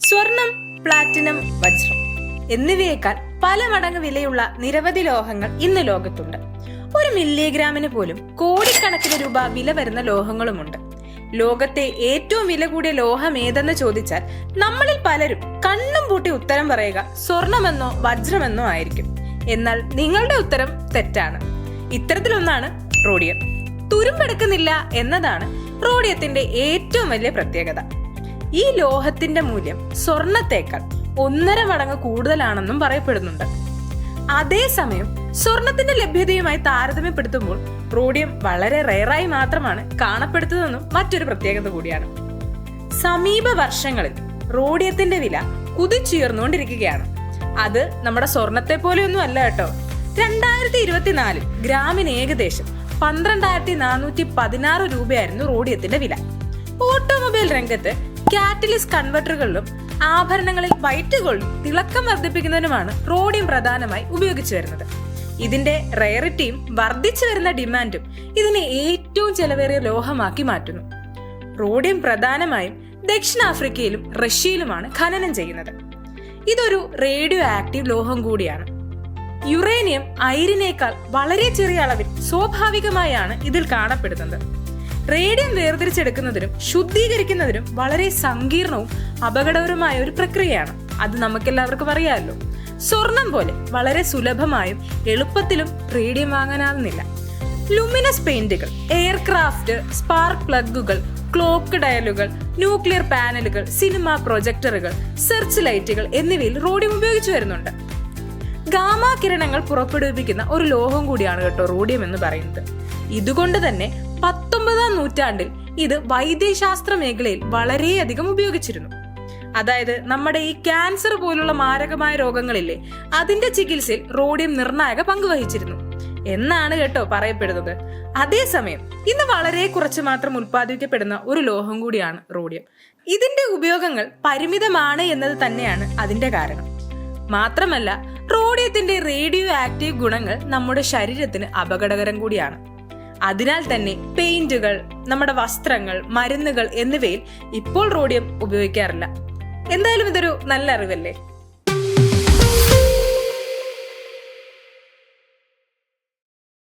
സ്വർണം, പ്ലാറ്റിനം, വജ്രം എന്നിവയേക്കാൾ പല മടങ്ങ് വിലയുള്ള നിരവധി ലോഹങ്ങൾ ഇന്ന് ലോകത്തുണ്ട്. ഒരു മില്ലിഗ്രാമിന് പോലും കോടിക്കണക്കിന് രൂപ വില വരുന്ന ലോഹങ്ങളുമുണ്ട്. ലോകത്തെ ഏറ്റവും വില കൂടിയ ലോഹം ഏതെന്ന് ചോദിച്ചാൽ നമ്മളിൽ പലരും കണ്ണും പൂട്ടി ഉത്തരം പറയുക സ്വർണമെന്നോ വജ്രമെന്നോ ആയിരിക്കും. എന്നാൽ നിങ്ങളുടെ ഉത്തരം തെറ്റാണ്. ഇത്തരത്തിലൊന്നാണ് റോഡിയം. തുരുമ്പെടുക്കുന്നില്ല എന്നതാണ് റോഡിയത്തിന്റെ ഏറ്റവും വലിയ പ്രത്യേകത. ഈ ലോഹത്തിന്റെ മൂല്യം സ്വർണത്തേക്കാൾ 1.5 മടങ്ങ് കൂടുതലാണെന്നും പറയപ്പെടുന്നുണ്ട്. അതേസമയം സ്വർണത്തിന്റെ ലഭ്യതയുമായി താരതമ്യപ്പെടുത്തുമ്പോൾ റോഡിയം വളരെ റെയറായി മാത്രമാണ് കാണപ്പെടുന്നതെന്നും മറ്റൊരു പ്രത്യേകത കൂടിയാണ്. സമീപ വർഷങ്ങളിൽ റോഡിയത്തിന്റെ വില കുതിച്ചുയർന്നുകൊണ്ടിരിക്കുകയാണ്. അത് നമ്മുടെ സ്വർണത്തെ പോലെയൊന്നും അല്ല കേട്ടോ. 2024 ഗ്രാമിന് ഏകദേശം 12,416 രൂപയായിരുന്നു റോഡിയത്തിന്റെ വില. ഓട്ടോമൊബൈൽ രംഗത്ത് കാറ്റലിസ്റ്റ് കൺവെർട്ടറുകളിലും ആഭരണങ്ങളിൽ വൈറ്റ് ഗോൾഡ് തിളക്കം വർദ്ധിപ്പിക്കുന്നതിനുമാണ് റോഡിയം പ്രധാനമായി ഉപയോഗിച്ചു വരുന്നത്. ഇതിന്റെ റെയറിറ്റിയും വർദ്ധിച്ചു വരുന്ന ഡിമാൻഡും ഇതിനെ ഏറ്റവും ചെലവേറിയ ലോഹമാക്കി മാറ്റുന്നു. റോഡിയം പ്രധാനമായും ദക്ഷിണാഫ്രിക്കയിലും റഷ്യയിലുമാണ് ഖനനം ചെയ്യുന്നത്. ഇതൊരു റേഡിയോ ആക്റ്റീവ് ലോഹം കൂടിയാണ്. യുറേനിയം അയിരിനേക്കാൾ വളരെ ചെറിയ അളവിൽ സ്വാഭാവികമായാണ് ഇതിൽ കാണപ്പെടുന്നത്. റേഡിയം വേർതിരിച്ചെടുക്കുന്നതിനും ശുദ്ധീകരിക്കുന്നതിനും വളരെ സങ്കീർണവും അപകടകരമായ ഒരു പ്രക്രിയയാണ്. അത് നമുക്കെല്ലാവർക്കും അറിയാമല്ലോ. സ്വർണം പോലെ വളരെ സുലഭമായും എളുപ്പത്തിലും റേഡിയം വാങ്ങാനാവുന്നില്ല. ലുമിനസ് പെയിന്റുകൾ, എയർക്രാഫ്റ്റ്, സ്പാർക്ക് പ്ലഗുകൾ, ക്ലോക്ക് ഡയലുകൾ, ന്യൂക്ലിയർ പാനലുകൾ, സിനിമ പ്രൊജക്ടറുകൾ, സെർച്ച് ലൈറ്റുകൾ എന്നിവയിൽ റോഡിയം ഉപയോഗിച്ചു വരുന്നുണ്ട്. ഗാമ കിരണങ്ങൾ പുറപ്പെടുവിപ്പിക്കുന്ന ഒരു ലോഹം കൂടിയാണ് കേട്ടോ റോഡിയം എന്ന് പറയുന്നത്. ഇതുകൊണ്ട് തന്നെ 19ാം നൂറ്റാണ്ടിൽ ഇത് വൈദ്യശാസ്ത്ര മേഖലയിൽ വളരെയധികം ഉപയോഗിച്ചിരുന്നു. അതായത് നമ്മുടെ ഈ ക്യാൻസർ പോലുള്ള മാരകമായ രോഗങ്ങളില്ലേ, അതിന്റെ ചികിത്സയിൽ റോഡിയം നിർണായക പങ്കുവഹിച്ചിരുന്നു എന്നാണ് കേട്ടോ പറയപ്പെടുന്നത്. അതേസമയം ഇന്ന് വളരെ കുറച്ച് മാത്രം ഉൽപ്പാദിപ്പിക്കപ്പെടുന്ന ഒരു ലോഹം കൂടിയാണ് റോഡിയം. ഇതിന്റെ ഉപയോഗങ്ങൾ പരിമിതമാണ് എന്നത് തന്നെയാണ് അതിന്റെ കാരണം. മാത്രമല്ല റോഡിയത്തിന്റെ റേഡിയോ ആക്റ്റീവ് ഗുണങ്ങൾ നമ്മുടെ ശരീരത്തിന് അപകടകരം കൂടിയാണ്. അതിനാൽ തന്നെ പെയിന്റുകൾ, നമ്മുടെ വസ്ത്രങ്ങൾ, മരുന്നുകൾ എന്നിവയിൽ ഇപ്പോൾ റോഡിയം ഉപയോഗിക്കാറില്ല. എന്തായാലും ഇതൊരു നല്ല അറിവല്ലേ.